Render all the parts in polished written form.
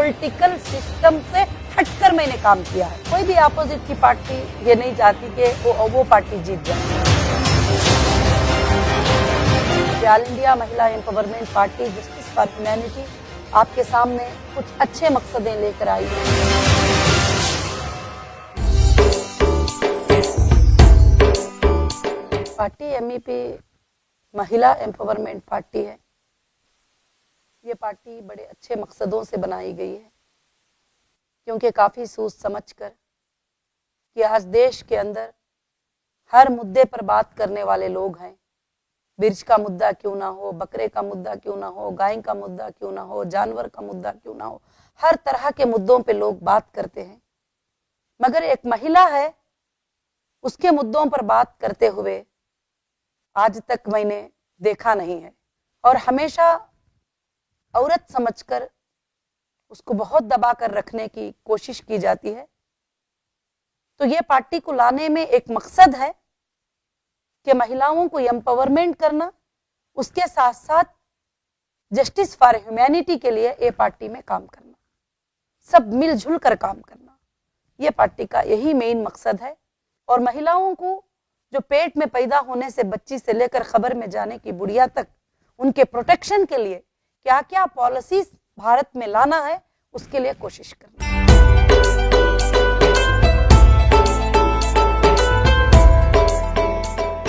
Political system से हटकर मैंने काम किया है। कोई भी अपोजिट की पार्टी ये नहीं चाहती कि वो पार्टी जीत जाए। ऑल इंडिया महिला empowerment party justice for humanity आपके सामने कुछ अच्छे मकसदें लेकर आई है। पार्टी एमईपी महिला एम्पावरमेंट पार्टी है। ये पार्टी बड़े अच्छे मकसदों से बनाई गई है, क्योंकि काफ़ी सोच समझ कर कि आज देश के अंदर हर मुद्दे पर बात करने वाले लोग हैं। बिरज का मुद्दा क्यों ना हो, बकरे का मुद्दा क्यों ना हो, गाय का मुद्दा क्यों ना हो, जानवर का मुद्दा क्यों ना हो, हर तरह के मुद्दों पे लोग बात करते हैं। मगर एक महिला है, उसके मुद्दों पर बात करते हुए आज तक मैंने देखा नहीं है। और हमेशा औरत समझकर उसको बहुत दबा कर रखने की कोशिश की जाती है। तो ये पार्टी को लाने में एक मकसद है कि महिलाओं को एम्पावरमेंट करना, उसके साथ साथ जस्टिस फॉर ह्यूमैनिटी के लिए ये पार्टी में काम करना, सब मिलजुल कर काम करना, ये पार्टी का यही मेन मकसद है। और महिलाओं को जो पेट में पैदा होने से बच्ची से लेकर खबर में जाने की बुढ़िया तक, उनके प्रोटेक्शन के लिए क्या क्या पॉलिसीज भारत में लाना है, उसके लिए कोशिश करना।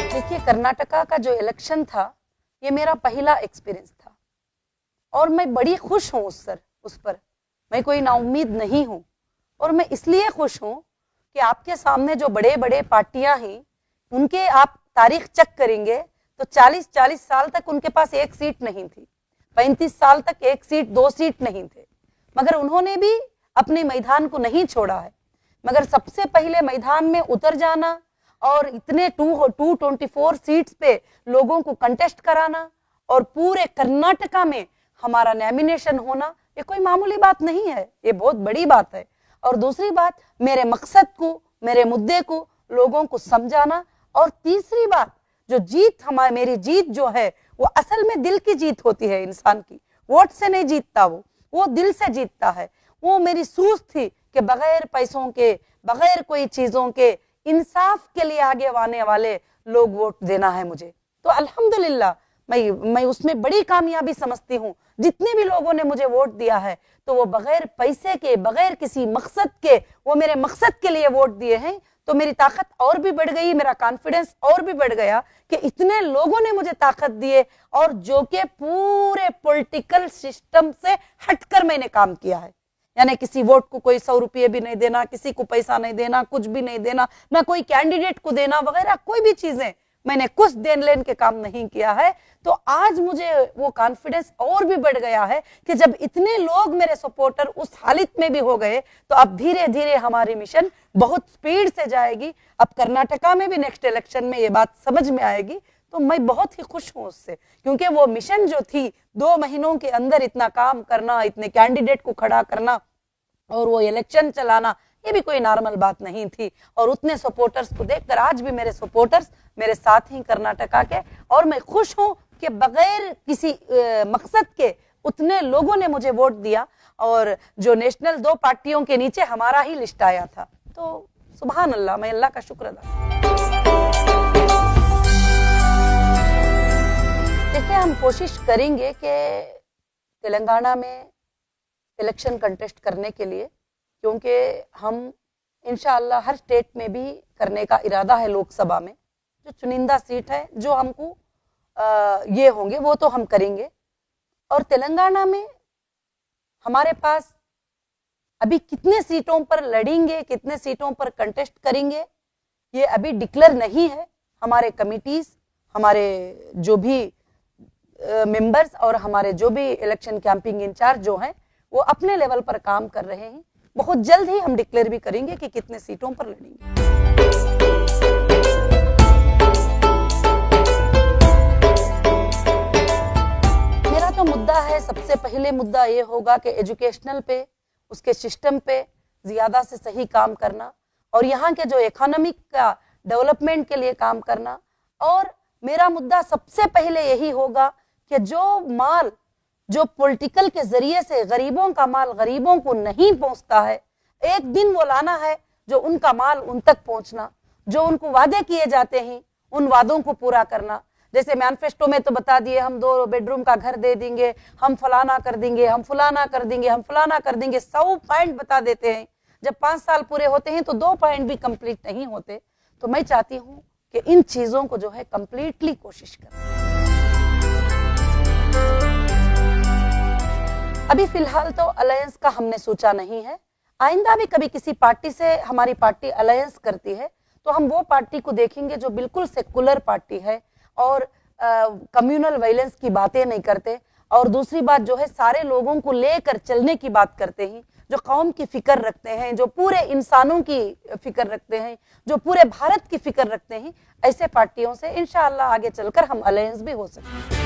देखिए, कर्नाटका का जो इलेक्शन था, ये मेरा पहला एक्सपीरियंस था और मैं बड़ी खुश हूँ उस पर। मैं कोई नाउम्मीद नहीं हूँ और मैं इसलिए खुश हूँ कि आपके सामने जो बड़े बड़े पार्टियां हैं, उनके आप तारीख चेक करेंगे तो 40-40 साल तक उनके पास एक सीट नहीं थी, 35 साल तक एक सीट 2 सीट नहीं थे, मगर उन्होंने भी अपने मैदान को नहीं छोड़ा है। मगर सबसे पहले मैदान में उतर जाना और इतने 224 सीट्स पे लोगों को कंटेस्ट कराना और पूरे कर्नाटका में हमारा नॉमिनेशन होना, ये कोई मामूली बात नहीं है, ये बहुत बड़ी बात है। और दूसरी बात, मेरे मकसद को, मेरे मुद्दे को लोगों को समझाना। और तीसरी बात, जो जीत मेरी जीत जो है, वो असल में दिल की जीत होती है। इंसान की वोट से नहीं जीतता, वो दिल से जीतता है। वो मेरी सूझ थी कि बगैर पैसों के, बगैर कोई चीजों के, इंसाफ के लिए आगे आने वाले लोग वोट देना है मुझे। तो अल्हम्दुलिल्लाह मैं उसमें बड़ी कामयाबी समझती हूँ। जितने भी लोगों ने मुझे वोट दिया है, तो वो बगैर पैसे के, बगैर किसी मकसद के, वो मेरे मकसद के लिए वोट दिए हैं। तो मेरी ताकत और भी बढ़ गई, मेरा कॉन्फिडेंस और भी बढ़ गया कि इतने लोगों ने मुझे ताकत दिए, और जो कि पूरे पॉलिटिकल सिस्टम से हटकर मैंने काम किया है। यानी किसी वोट को कोई 100 रुपये भी नहीं देना, किसी को पैसा नहीं देना, कुछ भी नहीं देना, ना कोई कैंडिडेट को देना वगैरह, कोई भी चीजें मैंने कुछ देन लेन के काम नहीं किया है। तो आज मुझे वो कॉन्फिडेंस और भी बढ़ गया है कि जब इतने लोग मेरे सपोर्टर उस हालत में भी हो गए, तो अब धीरे धीरे हमारी मिशन बहुत स्पीड से जाएगी। अब कर्नाटका में भी नेक्स्ट इलेक्शन में ये बात समझ में आएगी। तो मैं बहुत ही खुश हूँ उससे, क्योंकि वो मिशन जो थी 2 महीनों के अंदर इतना काम करना, इतने कैंडिडेट को खड़ा करना और वो इलेक्शन चलाना, ये भी कोई नॉर्मल बात नहीं थी। और उतने सपोर्टर्स को देखकर आज भी मेरे सपोर्टर्स मेरे साथ ही कर्नाटका के, और मैं खुश हूं कि बगैर किसी मकसद के उतने लोगों ने मुझे वोट दिया। और जो नेशनल 2 पार्टियों के नीचे हमारा ही लिस्ट आया था, तो सुभान अल्लाह, मैं अल्लाह का शुक्र अदा। देखिए, हम कोशिश करेंगे कि तेलंगाना में इलेक्शन कंटेस्ट करने के लिए, क्योंकि हम इंशाअल्लाह हर स्टेट में भी करने का इरादा है। लोकसभा में जो चुनिंदा सीट है, जो हमको ये होंगे, वो तो हम करेंगे। और तेलंगाना में हमारे पास अभी कितने सीटों पर लड़ेंगे, कितने सीटों पर कंटेस्ट करेंगे, ये अभी डिक्लेयर नहीं है। हमारे कमिटीज, हमारे जो भी मेंबर्स और हमारे जो भी इलेक्शन कैंपिंग इंचार्ज जो हैं, वो अपने लेवल पर काम कर रहे हैं। बहुत जल्द ही हम डिक्लेयर भी करेंगे कि कितने सीटों पर लड़ेंगे। मेरा तो मुद्दा है, सबसे पहले मुद्दा ये होगा कि एजुकेशनल पे, उसके सिस्टम पे ज्यादा से सही काम करना, और यहाँ के जो इकोनॉमिक का डेवलपमेंट के लिए काम करना। और मेरा मुद्दा सबसे पहले यही होगा कि जो माल जो पॉलिटिकल के जरिए से गरीबों का माल गरीबों को नहीं पहुंचता है, एक दिन वो लाना है जो उनका माल उन तक पहुंचना, जो उनको वादे किए जाते हैं उन वादों को पूरा करना। जैसे मैनिफेस्टो में तो बता दिए हम 2 बेडरूम का घर दे देंगे, हम फलाना कर देंगे, हम फलाना कर देंगे, हम फलाना कर देंगे, 100 पॉइंट बता देते हैं। जब 5 साल पूरे होते हैं तो 2 पॉइंट भी कंप्लीट नहीं होते। तो मैं चाहती हूँ कि इन चीजों को जो है कंप्लीटली कोशिश करें। अभी फिलहाल तो अलायंस का हमने सोचा नहीं है। आइंदा भी कभी किसी पार्टी से हमारी पार्टी अलायंस करती है तो हम वो पार्टी को देखेंगे जो बिल्कुल सेकुलर पार्टी है और कम्युनल वायलेंस की बातें नहीं करते, और दूसरी बात जो है सारे लोगों को लेकर चलने की बात करते हैं, जो कौम की फिक्र रखते हैं, जो पूरे इंसानों की फिक्र रखते हैं, जो पूरे भारत की फिक्र रखते हैं। ऐसे पार्टियों से इंशाअल्लाह आगे चलकर हम अलायंस भी हो सकते हैं।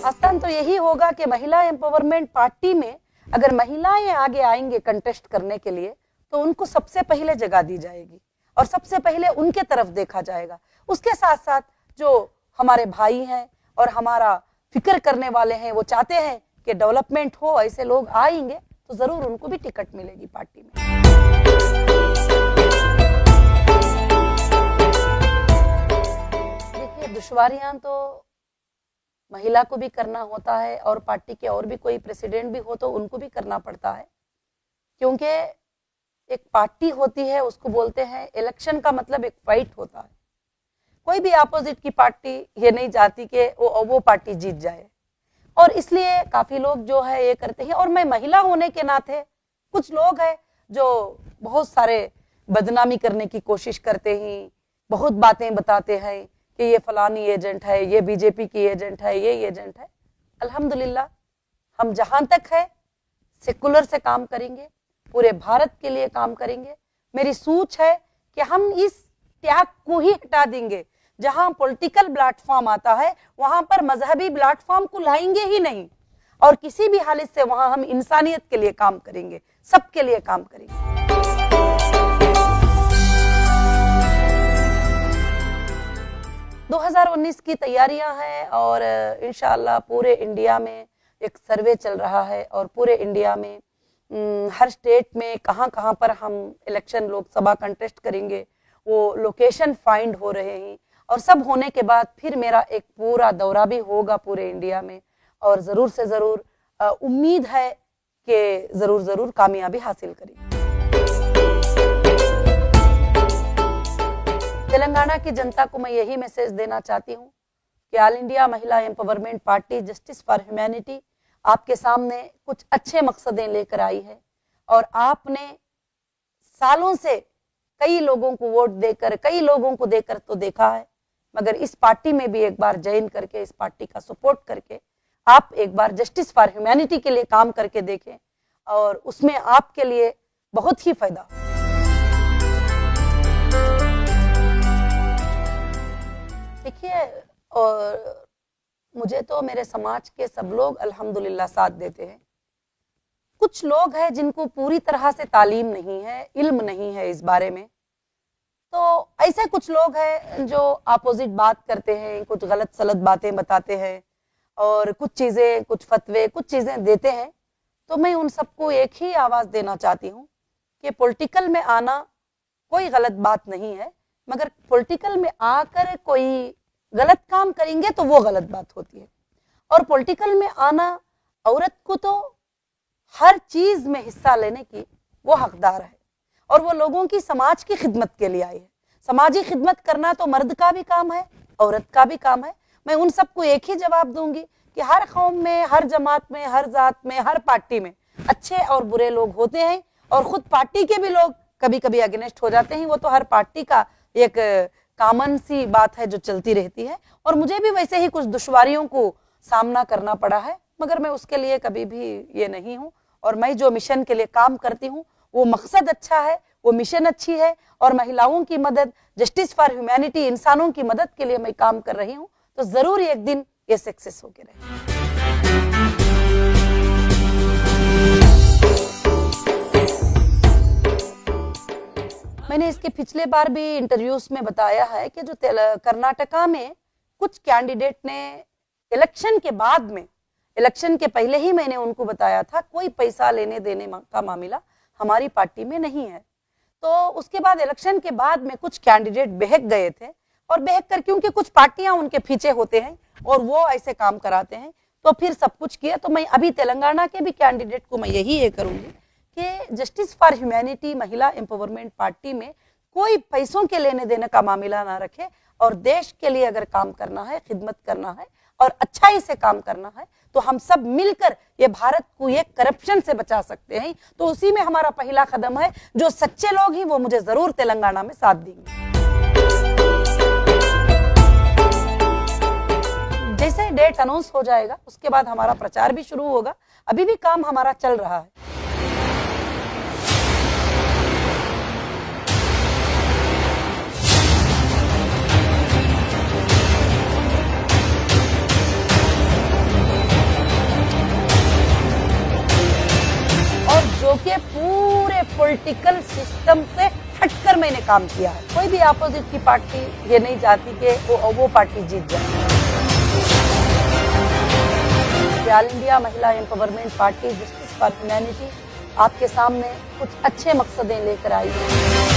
आसान तो यही होगा कि महिला एम्पावरमेंट पार्टी में अगर महिलाएं आगे आएंगे कंटेस्ट करने के लिए तो उनको सबसे पहले जगह दी जाएगी और सबसे पहले उनके तरफ देखा जाएगा। उसके साथ साथ जो हमारे भाई हैं और हमारा फिक्र करने वाले हैं, वो चाहते हैं कि डेवलपमेंट हो, ऐसे लोग आएंगे तो जरूर उनको भी टिकट मिलेगी पार्टी में। देखिए, दुश्वारियां तो महिला को भी करना होता है और पार्टी के और भी कोई प्रेसिडेंट भी हो तो उनको भी करना पड़ता है, क्योंकि एक पार्टी होती है उसको बोलते हैं इलेक्शन का मतलब एक फाइट होता है। कोई भी अपोजिट की पार्टी ये नहीं चाहती कि वो पार्टी जीत जाए, और इसलिए काफी लोग जो है ये करते हैं। और मैं महिला होने के नाते कुछ लोग हैं जो बहुत सारे बदनामी करने की कोशिश करते हैं, बहुत बातें बताते हैं कि ये फलानी एजेंट है, ये बीजेपी की एजेंट है, ये एजेंट है। अल्हम्दुलिल्लाह हम जहां तक है सेकुलर से काम करेंगे, पूरे भारत के लिए काम करेंगे। मेरी सोच है कि हम इस त्याग को ही हटा देंगे। जहां पॉलिटिकल प्लेटफॉर्म आता है वहां पर मजहबी प्लेटफॉर्म को लाएंगे ही नहीं, और किसी भी हालत से वहां हम इंसानियत के लिए काम करेंगे, सबके लिए काम करेंगे। 2019 की तैयारियां हैं और इंशाअल्लाह पूरे इंडिया में एक सर्वे चल रहा है और पूरे इंडिया में हर स्टेट में कहां पर हम इलेक्शन लोकसभा कंटेस्ट करेंगे वो लोकेशन फाइंड हो रहे हैं। और सब होने के बाद फिर मेरा एक पूरा दौरा भी होगा पूरे इंडिया में, और जरूर से जरूर उम्मीद है कि जरूर कामयाबी हासिल करेंगे। तेलंगाना की जनता को मैं यही मैसेज देना चाहती हूँ कि ऑल इंडिया महिला empowerment party justice for humanity आपके सामने कुछ अच्छे मकसदें लेकर आई है, और आपने सालों से कई लोगों को वोट देकर, कई लोगों को देकर तो देखा है, मगर इस पार्टी में भी एक बार ज्वाइन करके, इस पार्टी का सपोर्ट करके आप एक बार जस्टिस फॉर ह्यूमैनिटी के लिए काम करके देखें, और उसमें आपके लिए बहुत ही फायदा। देखिए, और मुझे तो मेरे समाज के सब लोग अल्हम्दुलिल्लाह साथ देते हैं। कुछ लोग हैं जिनको पूरी तरह से तालीम नहीं है, इल्म नहीं है इस बारे में, तो ऐसे कुछ लोग हैं जो अपोजिट बात करते हैं, कुछ गलत सलत बातें बताते हैं और कुछ चीजें, कुछ फतवे, कुछ चीजें देते हैं। तो मैं उन सबको एक ही आवाज देना चाहती हूँ कि पॉलिटिकल में आना कोई गलत बात नहीं है, मगर पॉलिटिकल में आकर कोई गलत काम करेंगे तो वो गलत बात होती है। और पॉलिटिकल में आना औरत को तो हर चीज में हिस्सा लेने की वो हकदार है, और वो लोगों की समाज की खिदमत के लिए आई है। समाजी खिदमत करना तो मर्द का भी काम है, औरत का भी काम है। मैं उन सबको एक ही जवाब दूंगी कि हर कौम में, हर जमात में, हर जात में, हर पार्टी में अच्छे और बुरे लोग होते हैं, और खुद पार्टी के भी लोग कभी कभी अगेंस्ट हो जाते हैं। वो तो हर पार्टी का एक कॉमन सी बात है जो चलती रहती है, और मुझे भी वैसे ही कुछ दुश्वारियों को सामना करना पड़ा है, मगर मैं उसके लिए कभी भी ये नहीं हूँ। और मैं जो मिशन के लिए काम करती हूँ वो मकसद अच्छा है, वो मिशन अच्छी है, और महिलाओं की मदद, जस्टिस फॉर ह्यूमैनिटी, इंसानों की मदद के लिए मैं काम कर रही हूँ। तो जरूर एक दिन ये सक्सेस होके रहे। मैंने इसके पिछले बार भी इंटरव्यूज में बताया है कि जो कर्नाटका में कुछ कैंडिडेट ने इलेक्शन के बाद में, इलेक्शन के पहले ही मैंने उनको बताया था कोई पैसा लेने देने का मामला हमारी पार्टी में नहीं है। तो उसके बाद इलेक्शन के बाद में कुछ कैंडिडेट बहक गए थे, और बहक कर क्योंकि कुछ पार्टियां उनके पीछे होते हैं और वो ऐसे काम कराते हैं, तो फिर सब कुछ किया। तो मैं अभी तेलंगाना के भी कैंडिडेट को मैं यही ये करूंगी कि जस्टिस फॉर ह्यूमैनिटी महिला एम्पावरमेंट पार्टी में कोई पैसों के लेने देने का मामला ना रखे, और देश के लिए अगर काम करना है, खिदमत करना है और अच्छाई से काम करना है, तो हम सब मिलकर ये भारत को ये करप्शन से बचा सकते हैं। तो उसी में हमारा पहला कदम है। जो सच्चे लोग हैं वो मुझे जरूर तेलंगाना में साथ देंगे। जैसे डेट अनाउंस हो जाएगा उसके बाद हमारा प्रचार भी शुरू होगा। अभी भी काम हमारा चल रहा है। और जो कि पूरे पॉलिटिकल सिस्टम से हटकर मैंने काम किया है। कोई भी अपोजिट की पार्टी ये नहीं चाहती कि वो पार्टी जीत जाए। ऑल इंडिया महिला empowerment party justice for humanity आपके सामने कुछ अच्छे मकसदें लेकर आई है।